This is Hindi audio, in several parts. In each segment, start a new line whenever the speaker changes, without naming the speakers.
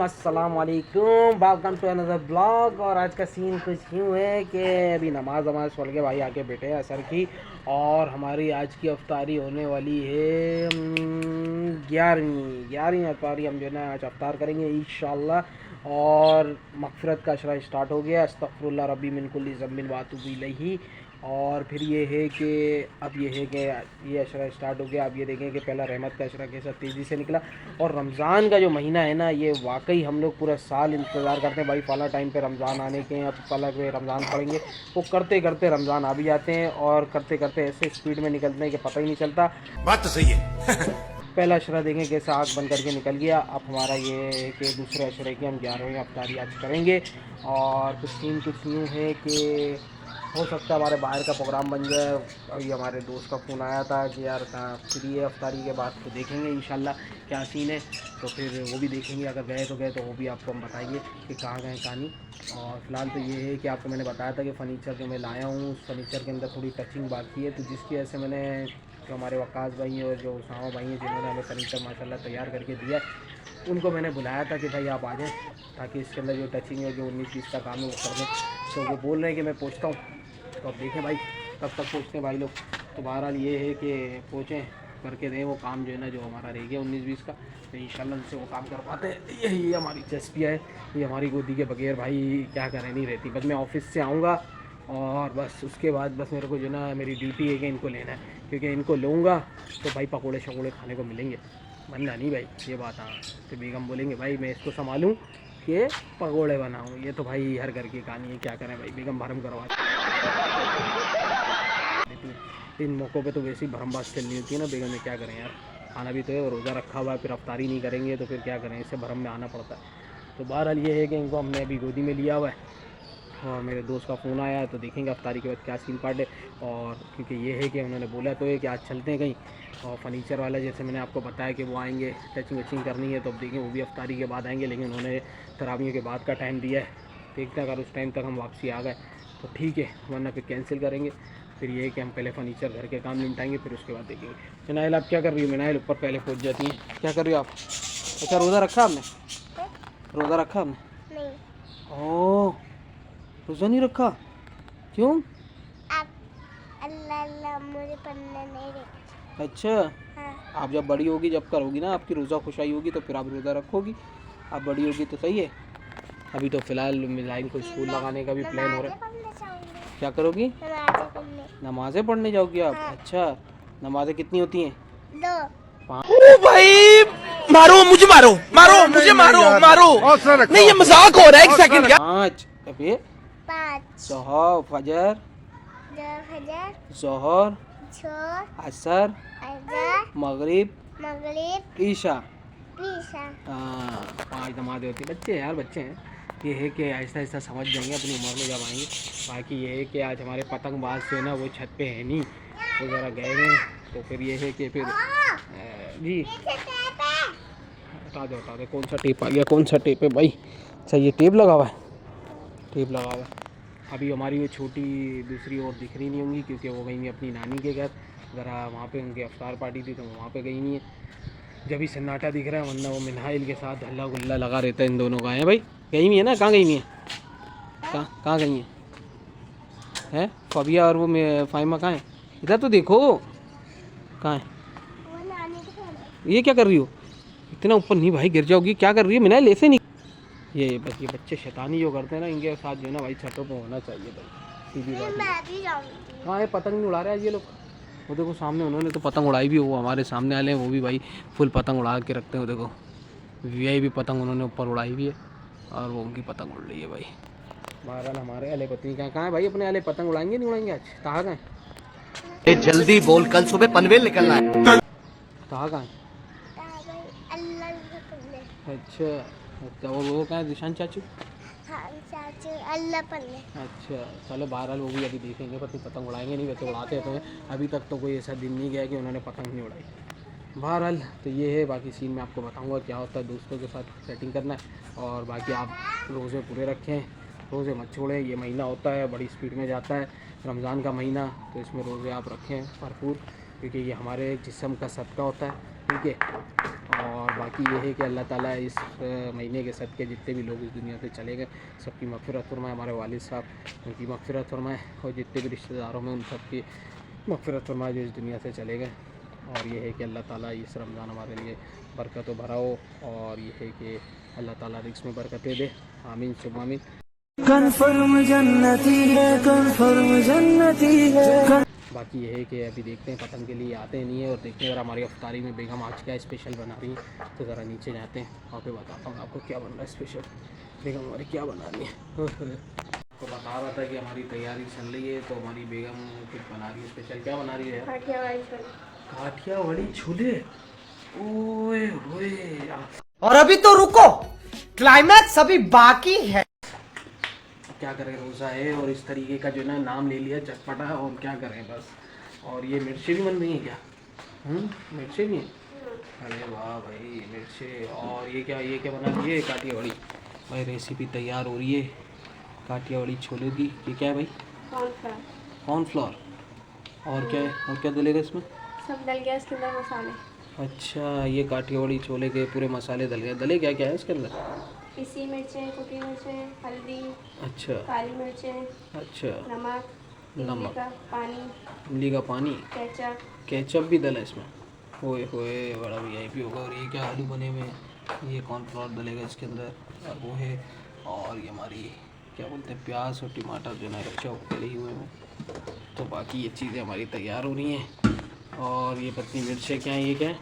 अस्सलाम वालेकुम, वेलकम टू अनदर ब्लॉग। और आज का सीन कुछ यूँ है कि अभी नमाज पढ़ के भाई आके बैठे हैं असर की, और हमारी आज की अफ्तारी होने वाली है 11वीं अफ्तारी। हम जो है ना आज अफ्तार करेंगे इंशाअल्लाह। और मग़फ़िरत का अशरा स्टार्ट हो गया, अस्तग़फ़िरुल्लाह रब्बी मिन कुल्ली ज़ंबिन व अतूबु इलैहि। और फिर ये है कि अब ये है कि ये अशरा स्टार्ट हो गया। अब ये देखें कि पहला रहमत का अशरा कैसा तेज़ी से निकला। और रमज़ान का जो महीना है ना, ये वाकई हम लोग पूरा साल इंतज़ार करते हैं भाई, फ़ला टाइम पे रमज़ान आने के हैं, अब फ़ला पे रमज़ान पड़ेंगे। वो करते करते रमज़ान आ भी जाते हैं, और करते करते ऐसे स्पीड में निकलते हैं कि पता ही नहीं चलता।
बात तो सही है।
पहला अशरा देखें कैसा आँख बंद करके निकल गया। अब हमारा ये है कि दूसरे अशरे की हम 11वीं अफ्तारी आज करेंगे। और कुछ सीन कुछ यूँ है कि हो सकता है हमारे बाहर का प्रोग्राम बन जाए। अभी हमारे दोस्त का फ़ोन आया था कि यार कहाँ फ्री है अफ्तारी के बाद, तो देखेंगे इंशाल्लाह क्या सीन है, तो फिर वो भी देखेंगे। अगर गए तो गए, तो वो भी आपको हम बताएंगे कि कहाँ गए कहानी। और फ़िलहाल तो ये है कि आपको मैंने बताया था कि फ़र्नीचर जो मैं लाया हूँ, उस फर्नीचर के अंदर थोड़ी टचिंग बाकी है, तो जिसकी वजह से मैंने जो हमारे वकास भाई हैं और जो उसामा भाई हैं जिन्होंने हमें फ़र्नीचर माशाल्लाह तैयार करके दिया है, उनको मैंने बुलाया था कि भाई आप आ जाएँ, ताकि इसके अंदर जो टचिंग है, जो 19-20 का काम है वो कर दें। तो वो बोल रहे हैं कि मैं पहुँचता हूँ, तो अब देखें भाई कब तक पहुँचते हैं भाई लोग। तो बहरहाल ये है कि पहुँचें, करके दें वो काम जो है ना, जो हमारा रह गया 19-20 का, तो इंशाल्लाह उनसे वो काम करवाते हैं। यही हमारी दिलचस्पी है, ये हमारी गोदी के बगैर भाई क्या करें नहीं रहती। बस मैं ऑफिस से आऊँगा और बस उसके बाद बस मेरे को जो ना मेरी ड्यूटी है कि इनको लेना है, क्योंकि इनको लूँगा तो भाई पकौड़े शकोड़े खाने को मिलेंगे, वरना नहीं भाई। ये बात हाँ, तो बेगम बोलेंगे भाई मैं इसको संभालूँ कि पकौड़े बनाऊँ, ये तो भाई हर घर की कहानी है, क्या करें भाई, बेगम भरम करवा देती है। इन मौक़ों पे तो वैसे ही भरमबाज चलनी होती है ना बेगम में, क्या करें यार, खाना भी तो है, रोज़ा रखा हुआ है, फिर अफ्तारी नहीं करेंगे तो फिर क्या करें, इससे भरम में आना पड़ता है। तो बहरहाल ये है कि इनको हमने अभी गोदी में लिया हुआ है, और मेरे दोस्त का फ़ोन आया है, तो देखेंगे अफ्तारी के बाद क्या सीन पार्ट है। और क्योंकि ये है कि उन्होंने बोला तो है कि आज चलते हैं कहीं, और फर्नीचर वाला जैसे मैंने आपको बताया कि वो आएंगे, टचिंग वचिंग करनी है, तो अब देखें वो भी अफ्तारी के बाद आएंगे, लेकिन उन्होंने तरावियों के बाद का टाइम दिया है। देखते हैं अगर उस टाइम तक हम वापसी आ गए तो ठीक है, वरना फिर कैंसिल करेंगे। फिर ये है कि हम पहले फर्नीचर घर के काम निपटाएंगे, फिर उसके बाद देखेंगे। मिनाइल आप क्या कर रही हो? मिनाइल ऊपर पहले पहुँच जाती हैं, क्या कर रही हो आप? अच्छा रोज़ा रखा आपने? रोज़ा रखा आपने? नहीं। ओह, रोज़ा नहीं रखा, क्यों?
अल्लाह मुझे पढ़ना नहीं देता।
अच्छा
हाँ।
आप जब बड़ी होगी, जब करोगी ना, आपकी रोज़ा खुशाई होगी, तो फिर आप रोज़ा रखोगी। आप बड़ी होगी तो सही है। अभी तो फ़िलहाल मिलाइन को स्कूल लगाने का भी प्लान हो रहा है। क्या करोगी? नमाज़ें पढ़ने जाओगी आप?
हाँ।
अच्छा, नमाज़ें कितनी होती हैं?
2।
ओ भाई, मारो मुझे, मारो मारो मुझे, मारो मारो, नहीं ये मजाक हो रहा है, एक सेकंड।
5 अबे
5
सुबह, फजर, ज़ोहर, असर, मगरिब, ईशा। हाँ 5 नमाज़ें होती हैं। बच्चे यार बच्चे हैं, ये है कि आहिस्ता आहिस्ता समझ जाएंगे अपनी उम्र में जब आएंगे। बाकी ये है कि आज हमारे पतंगबाज जो है ना वो छत पे है नहीं, वो ज़रा गए हैं, तो फिर ये है कि फिर जी हटा दो कौन सा टेप आ गया, कौन सा टेप है भाई? अच्छा ये टेप लगा हुआ है, टेप लगा हुआ है। अभी हमारी वो छोटी दूसरी और दिख रही नहीं होंगी, क्योंकि वो गई हुई अपनी नानी के घर, ज़रा वहाँ पे उनकी अफ्तार पार्टी थी, तो वहाँ पे गई नहीं है। जब भी सन्नाटा दिख रहा है, वरना वो मिनाइल के साथ हल्ला गुल्ला लगा रहता है इन दोनों का। है भाई गई हुई है ना? कहाँ गई हुई है? कहाँ गई हैं? है फबिया और वो फाइमा कहाँ है? इधर तो देखो, कहाँ है? ये क्या कर रही हो? इतना ऊपर नहीं भाई, गिर जाओगी। क्या कर रही है मिनाइल? ऐसे नहीं, ये बस ये बच्चे शैतानी जो करते हैं ना, इनके साथ जो है ना भाई छतों पर होना चाहिए भाई, सीधी बात। हाँ ये पतंग नहीं उड़ा रहे आज ये लोग, वो देखो सामने उन्होंने तो पतंग उड़ाई भी, वो हमारे सामने वाले हैं वो भी भाई फुल पतंग उड़ा के रखते हैं। वो देखो वी भी पतंग उन्होंने ऊपर उड़ाई भी है, और वो उनकी पतंग उड़ रही है भाई। बहरहाल हमारे अले पत्नी कहाँ है भाई? अपने अले पतंग उड़ाएंगे नहीं उड़ाएंगे आज? कहाँ गए?
जल्दी बोल, कल सुबह पनवेल निकलना है।
कहाँ है? अच्छा वो कहाँ है? दिशान चाचू?
हाँ चाचू अल्लाह पढ़ने।
अच्छा चलो बहरहाल वो भी अभी देखेंगे, पति पतंग उड़ाएंगे नहीं, वैसे उड़ाते तो हैं। अभी तक तो कोई ऐसा दिन नहीं गया कि उन्होंने पतंग नहीं उड़ाई। बहरहाल तो ये है, बाकी सीन में आपको बताऊंगा क्या होता है, दोस्तों के साथ सेटिंग करना है। और बाकी आप रोज़े पूरे रखें, रोज़े मत छोड़ें। ये महीना होता है बड़ी स्पीड में जाता है, रमज़ान का महीना, तो इसमें रोज़े आप रखें भरपूर, क्योंकि ये हमारे जिस्म का सदका होता है, ठीक है। और बाकी ये है कि अल्लाह ताला इस महीने के सदक़े जितने भी लोग इस दुनिया से चले गए सबकी मग़फ़िरत फरमाए। हमारे वालिद साहब उनकी मग़फ़िरत फरमाए और जितने भी रिश्तेदारों में उन सबकी मग़फ़िरत फरमाए जो इस दुनिया से चले गए। और ये है कि अल्लाह ताला इस रमज़ान हमारे लिए बरकत भरा हो और ये है कि अल्लाह ताला रिज़्क़ में बरकतें दे। आमीन सुम्मा आमीन।
कन्फर्म जन्नती है, कन्फर्म जन्नती है।
बाकी ये है कि अभी देखते हैं, पतंग के लिए आते नहीं है और देखते हैं अगर हमारी अफ्तारी में बेगम आज क्या स्पेशल बना रही है तो ज़रा नीचे जाते हैं वहाँ पे बताता हूँ आपको क्या बन रहा है स्पेशल। बेगम हमारी क्या बना रही है आपको बता रहा था कि हमारी तैयारी चल रही है तो हमारी बेगम कुछ बना रही है स्पेशल। क्या बना रही है? काठियावाड़ी छोले। ओए होए
और अभी तो रुको, क्लाइमैक्स अभी बाकी है।
क्या करें, रोज़ा है और इस तरीके का जो ना नाम ले लिया चटपटा और क्या करें बस। और ये मिर्ची भी बन रही है क्या? मिर्ची भी है? अरे वाह भाई मिर्ची। और ये क्या बना रही है? काठियावाड़ी भाई रेसिपी तैयार हो रही है काठियावाड़ी छोले की। ये क्या है भाई? कॉर्नफ्लोर। और क्या है? और क्या डलेगा इसमें?
सब डल गया इसके अंदर मसाले।
अच्छा ये काठियावाड़ी छोले के पूरे मसाले डल गए। डले क्या क्या है इसके अंदर?
पिसी मिर्चें, कुटी मिर्चें, हल्दी,
अच्छा
काली मिर्चें,
अच्छा
नमक, इमली का पानी,
इमली का पानी,
केचप।
केचप भी डला इसमें। ओए होए बड़ा वीआईपी होगा। और ये क्या आलू बने हुए? ये कॉर्नफ्लोर डलेगा इसके अंदर और वो है। और ये हमारी क्या बोलते हैं प्याज और टमाटर जो है रखे डले हुए हैं। तो बाकी ये चीज़ें हमारी तैयार हो रही हैं। और ये पत्नी मिर्चें क्या है? ये क्या है?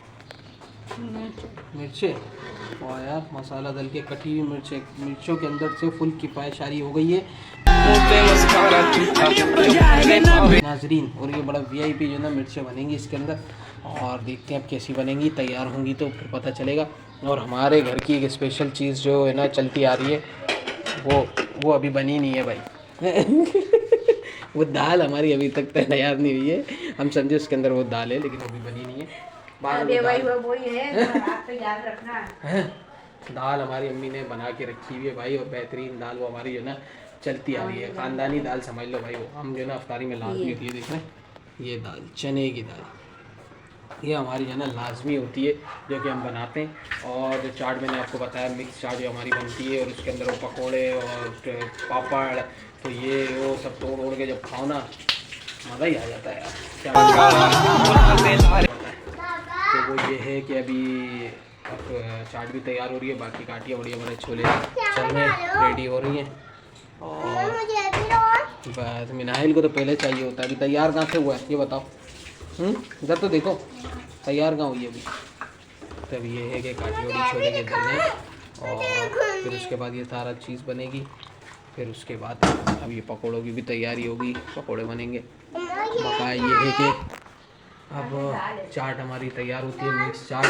मिर्चें। और यार मसाला डल के कटी हुई मिर्चों के अंदर से फुल किफ़ायत हो गई है नाजरीन। और ये बड़ा वीआईपी जो है ना मिर्चें बनेंगी इसके अंदर। और देखते हैं अब कैसी बनेंगी, तैयार होंगी तो फिर पता चलेगा। और हमारे घर की एक स्पेशल चीज़ जो है ना चलती आ रही है वो अभी बनी नहीं है भाई वो दाल हमारी अभी तक तैयार नहीं हुई है। हम समझे उसके अंदर वो दाल है लेकिन अभी बनी नहीं है। दाल हमारी अम्मी ने बना के रखी हुई है भाई। और बेहतरीन दाल वो हमारी जो ना चलती आ रही है, ख़ानदानी दाल समझ लो भाई। वो हम जो ना अफ्तारी में लाजमी होती है। देख रहे हैं ये दाल, चने की दाल, ये हमारी जो है ना लाजमी होती है जो कि हम बनाते हैं। और जो चाट मैंने आपको बताया मिक्स चाट जो हमारी बनती है और उसके अंदर वो पकोड़े और पापड़, तो ये वो सब तोड़ के जब खाओ ना मज़ा ही आ जाता है यार। क्या तो वो ये है कि अभी अब चाट भी तैयार हो रही है, बाकी काठियावाड़ी हमारे छोले चलने रेडी हो रही हैं। और बस मिनाइल को तो पहले चाहिए होता है। अभी तैयार कहाँ से हुआ है ये बताओ? इधर तो देखो तैयार कहाँ हुई है अभी। तब ये है कि काठियावाड़ी छोले के चलने और फिर उसके बाद ये सारा चीज़ बनेगी। फिर उसके बाद अब ये पकौड़ों की भी तैयारी होगी, पकौड़े बनेंगे। बकाया ये है कि अब चाट हमारी तैयार होती है, मिक्स चाट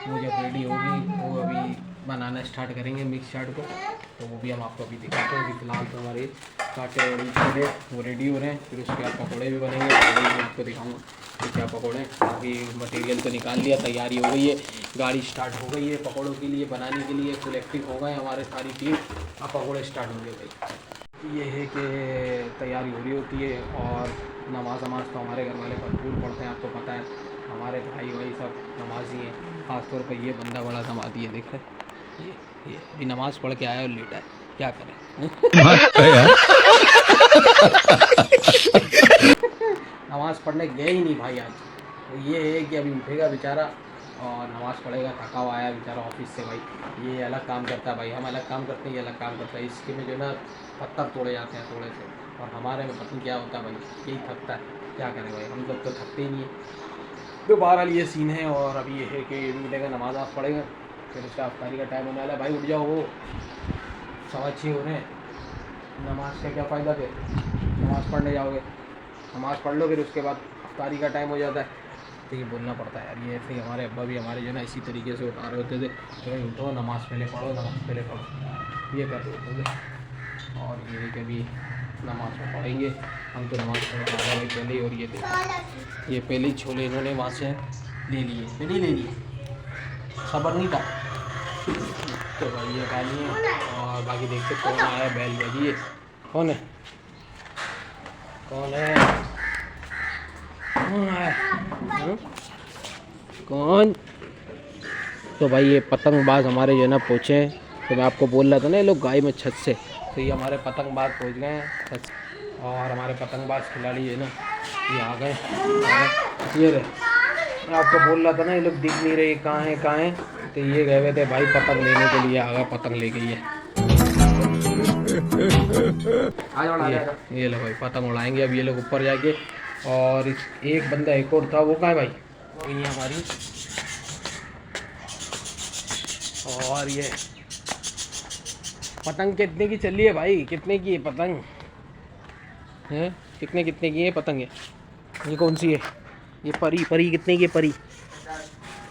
वो जब रेडी होगी वो अभी बनाना स्टार्ट करेंगे मिक्स चाट को। तो वो भी हम आपको अभी दिखाते हैं। अभी फ़िलहाल तो हमारे काठियावाड़ी छोले वो रेडी हो रहे हैं। फिर उसके बाद पकौड़े भी बनेंगे, पकौड़े भी मैं आपको दिखाऊंगा कि क्या पकौड़े हैं। अभी मटेरियल तो निकाल लिया, तैयारी हो गई है, गाड़ी स्टार्ट हो गई है पकौड़ों के लिए बनाने के लिए। फुल एक्टिव हो गए हमारे सारी टीम। अब पकौड़े स्टार्ट होंगे भाई। ये है कि तैयारी हो रही होती है। और नमाज तो हमारे घर वाले भरपूर पढ़ते हैं, आपको पता है हमारे भाई सब नमाजी हैं। ख़ासतौर पर ये बंदा बड़ा नमाजी है, देख रहे ये अभी नमाज़ पढ़ के आया और लेटा है, क्या करें नमाज़ पढ़ने गए ही नहीं भाई आज। तो ये है कि अभी उठेगा बेचारा और नमाज़ पढ़ेगा, थका हुआ आया बेचारा ऑफिस से भाई। ये अलग काम करता है भाई, हम अलग काम करते हैं, ये अलग काम करता है। इसके में जो ना पत्थर तोड़े जाते हैं थोड़े से, और हमारे में पता नहीं क्या होता है भाई, यही थकता है, क्या करें भाई, हम लोग तो थकते ही नहीं है। तो बहरहाल ये सीन है। और अभी ये है कि ये भी मिलेगा, नमाज पढ़ेगा, फिर उसका अफ्तारी का टाइम होने वाला है। भाई उठ जाओ, वो 6:15 हो रहे हैं। नमाज का क्या फ़ायदा फिर, नमाज़ पढ़ने जाओगे, नमाज़ पढ़ लो फिर उसके बाद अफ्तारी का टाइम हो जाता है। तो ये बोलना पड़ता है यार। ये ऐसे ही हमारे अब्बा भी हमारे जो ना इसी तरीके से उठा रहे होते थे कि भाई उठो, नमाज़ पहले पढ़ो, नमाज़ पहले पढ़ो, ये कर रहे होते थे। और ये कभी नमाज़ में पढ़ेंगे हम, तो नमाज़ पढ़ रहे भाई पहले ही। और ये देखो ये पहले ही छोले इन्होंने वहाँ से ले लिए, पहले ले लिए, खबर नहीं था। तो भाई ये गाली है। और बाकी देखते कौन आया, बैल बजी है, कौन है, कौन है, कौन आया, कौन तो भाई ये पतंगबाज हमारे जो है ना पहुँचे हैं। तो मैं आपको बोल रहा था ना ये लोग गाय में छत से, तो ये हमारे पतंगबाज पहुँच गए हैं छत से। और हमारे पतंगबाज खिलाड़ी है ना ये आ गए, ये रहे। मैं आपको बोल रहा था ना ये लोग दिख नहीं रहे कहाँ हैं, तो ये गए हुए थे भाई पतंग लेने के लिए। आ गए पतंग लेके ये लो भाई पतंग उड़ाएंगे अब ये लोग ऊपर जाके। और एक बंदा एक और था, वो कहाँ है भाई? वो ये हमारी। और ये पतंग कितने की चली है भाई? कितने की है पतंग है? कितने की है पतंग? ये कौन सी है? ये परी कितने की है परी?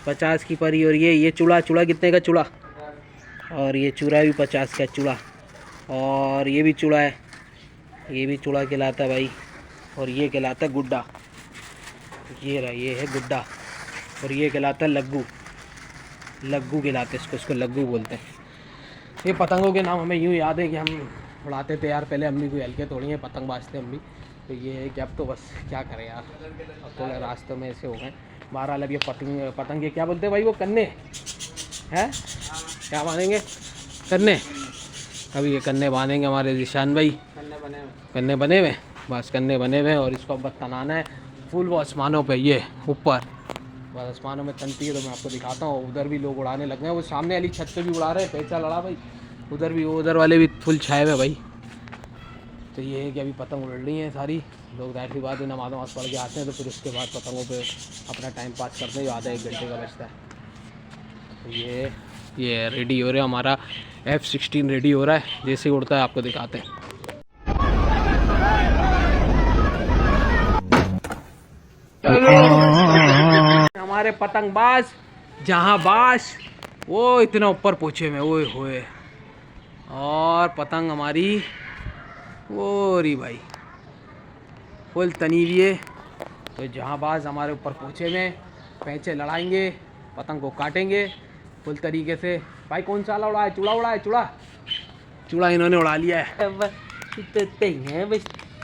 50 की परी। और ये चूड़ा कितने का चूड़ा? और ये चूड़ा भी 50 का चूड़ा। और ये भी चूड़ा है, ये भी चूड़ा कहलाता है भाई। और ये कहलाता है गुड्डा, ये रहा, ये है गुड्डा। और ये कहलाता है लग्गू कहलाते हैं इसको लग्गू बोलते हैं। ये पतंगों के नाम हमें यूँ याद है कि हम उड़ाते थे यार पहले, हम भी कोई हल्के थोड़ी हैं पतंग बाजते हम भी। तो ये है कि अब तो बस क्या करें यार, अब तो रास्तों में ऐसे हो गए। बहरहाल अब ये पतंग के क्या बोलते हैं भाई? वो कन्ने हैं, क्या मानेंगे? कन्ने। अभी ये कन्ने बांधेंगे हमारे जिशान भाई। कन्ने बने हुए, बस कन्ने बने हुए। और इसको अब बस तनाना है फुल वो आसमानों पे, ये ऊपर बस आसमानों में तनती है। तो मैं आपको दिखाता हूँ, उधर भी लोग उड़ाने लग गए हैं। वो सामने वाली छत पे भी उड़ा रहे हैं, पैसा लड़ा भाई। उधर भी, उधर वाले भी फुल छाए हुए भाई। तो ये है कि अभी पतंग उड़ रही हैं सारी। लोग जाहिर सी बात है नमाज़ पढ़ के आते हैं, तो फिर उसके बाद पतंगों पे अपना टाइम पास करते हैं, जो आधा 1 घंटे का बचता है। तो ये रेडी हो रहा है, हमारा F-16 रेडी हो रहा है। जैसे ही उड़ता है आपको दिखाते हैं। हमारे पतंगबाज जहांबाज वो इतना ऊपर पहुँचे में, ओए होए। और पतंग हमारी वो रही भाई फुल तनी हुई है। तो जहांबाज हमारे ऊपर पहुँचे में, पैंचे लड़ाएंगे, पतंग को काटेंगे फुल तरीके से। भाई कौन सा वाला उड़ा है? चूड़ा उड़ा है, चूड़ा इन्होंने उड़ा लिया है। बस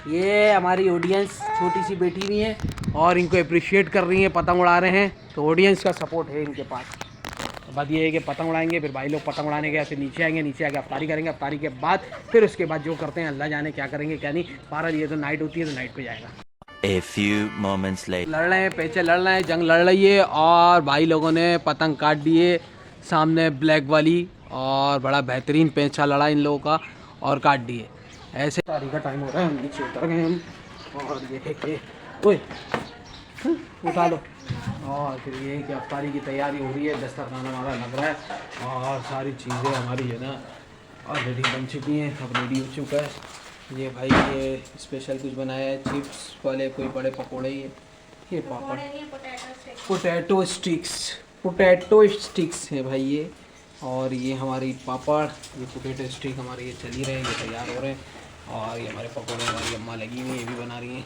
ये हमारी ऑडियंस छोटी सी बैठी हुई है और इनको अप्रिशिएट कर रही है, पतंग उड़ा रहे हैं। तो ऑडियंस का सपोर्ट है इनके पास। तो बात ये है कि पतंग उड़ाएंगे, फिर भाई लोग पतंग उड़ाने के ऐसे नीचे आएंगे, नीचे आके अफ्तारी करेंगे। अफ्तारी के बाद फिर उसके बाद जो करते हैं अल्लाह जाने क्या करेंगे क्या नहीं। 12 ये तो नाइट होती है, तो नाइट पे जाएगा।
A few moments later.
लड़ रहे हैं, पैचे लड़ रहे हैं, जंग लड़ रही है। और भाई लोगों ने पतंग काट दिए सामने ब्लैक वाली, और बड़ा बेहतरीन पैंचा लड़ा इन लोगों का और काट दिए। ऐसे तारीख का टाइम हो रहा है, हम नीचे उतर गए हम। और ये है कि ओए उठा लो। और फिर ये है कि अफ्तारी की तैयारी हो रही है, दस्तरखाना हमारा लग रहा है और सारी चीज़ें हमारी है ना ऑलरेडी बन चुकी हैं, सब रेडी हो चुका है। ये भाई ये स्पेशल कुछ बनाया है, चिप्स वाले कोई बड़े पकोड़े, ये पापड़, पोटैटो स्टिक्स है भाई ये। और ये हमारी पापड़, ये पोटैटो स्टिक हमारे ये चल ही रहे हैं, ये तैयार हो रहे हैं। और ये हमारे पकोड़े हमारी अम्मा लगी हुई है, ये भी बना रही हैं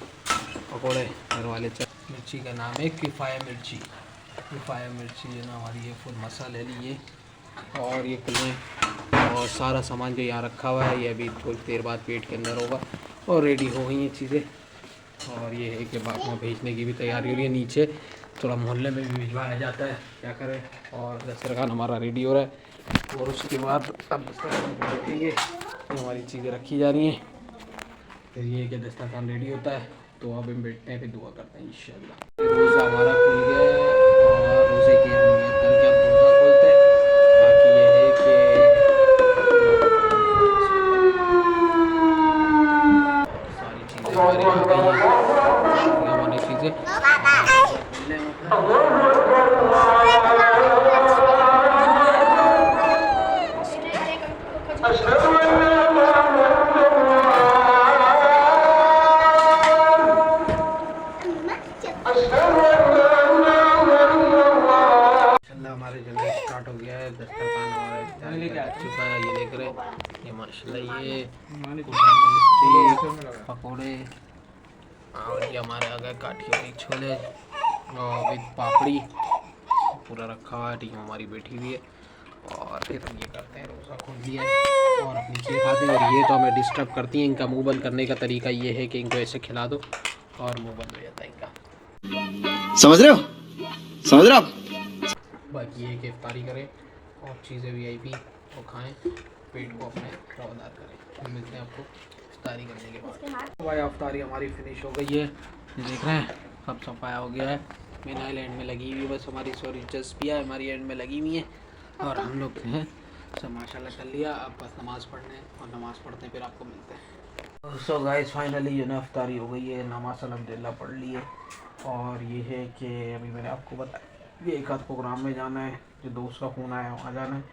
पकोड़े घर वाले। मिर्ची का नाम है किफ़ाया मिर्ची है ना हमारी, ये फुल मसाले लिए। और ये कुल्हें और सारा सामान जो यहाँ रखा हुआ है, ये अभी थोड़ी देर बाद पेट के अंदर होगा और रेडी हो गई ये चीज़ें। और ये है कि बाप में भेजने की भी तैयारी हो रही है, नीचे थोड़ा मोहल्ले में भी भिजवाया जाता है, क्या करें। और दस्तरखान हमारा रेडी हो रहा है। और उसके बाद अब दस्तरखान बैठेंगे, तो हमारी चीज़ें रखी जा रही हैं। फिर ये है कि दस्तरखान रेडी होता है, तो अब हम बैठते हैं, फिर दुआ करते हैं इंशाल्लाह। रोज़ा हमारा खुल गया है और रोज़े की हम नियत करके अब रोज़ा खोलते हैं। बाकी ये है कि सारी चीज़ें हमारी आ गई हैं, हमारी चीज़ें हमारे जल्दी स्टार्ट हो गया है। दस्तरखान हमारा आ चुका है, ये देख रहे हैं, ये माशाल्लाह ये पकोड़े। और ये हमारे आ गए काठियों के छोले और विद पापड़ी पूरा रखा हुआ है। टीम हमारी बैठी हुई है और फिर हम ये करते हैं, रोज़ा खोल दिया है और अपनी चीज़ खाते हैं। और ये तो हमें डिस्टर्ब करती हैं, इनका मुँह बंद करने का तरीका ये है कि इनको ऐसे खिला दो और मुँह बंद हो जाता है इनका।
समझ रहे हो आप?
बाकी ये कि इफ्तारी करें और चीज़ें VIP और खाएं, पेट को अपने रवादार करें। मिलते हैं आपको इफ्तारी करने के बाद। भाई इफ्तारी हमारी फिनिश हो गई है, ये देख रहे हैं सब सफाया हो गया है। मेन आइलैंड में लगी हुई है, बस हमारी सॉरी जस्पिया हमारी एंड में लगी हुई है और हम लोग हैं सब माशाल्लाह कर लिया। अब बस नमाज़ पढ़ने और नमाज़ पढ़ते हैं फिर आपको मिलते हैं। सो गाइस फाइनली जो ना इफ्तारी हो गई है, नमाज़ अल्हम्दुलिल्लाह पढ़ ली है और ये है कि अभी मैंने आपको बताया ये एक आध प्रोग्राम में जाना है, जो दोस्त का फ़ोन आया वहाँ जाना है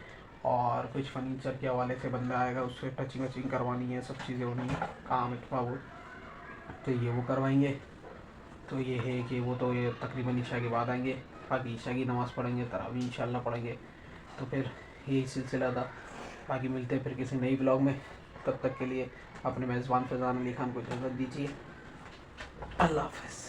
और कुछ फर्नीचर के हवाले से बंदा आएगा, उससे टचिंग वचिंग करवानी है, सब चीज़ें होनी है, काम है थोड़ा बहुत, तो ये वो करवाएंगे। तो ये है कि वो तो ये तकरीबन ईशा के बाद आएंगे, बाकी ईशा की नमाज़ पढ़ेंगे, तरावी इंशाल्लाह पढ़ेंगे। तो फिर यही सिलसिला था, बाकी मिलते हैं फिर किसी नई ब्लॉग में। तब तक के लिए अपने मेज़बान फैज़ान अली खान को इजाज़त दीजिए। अल्लाह हाफ़िज़।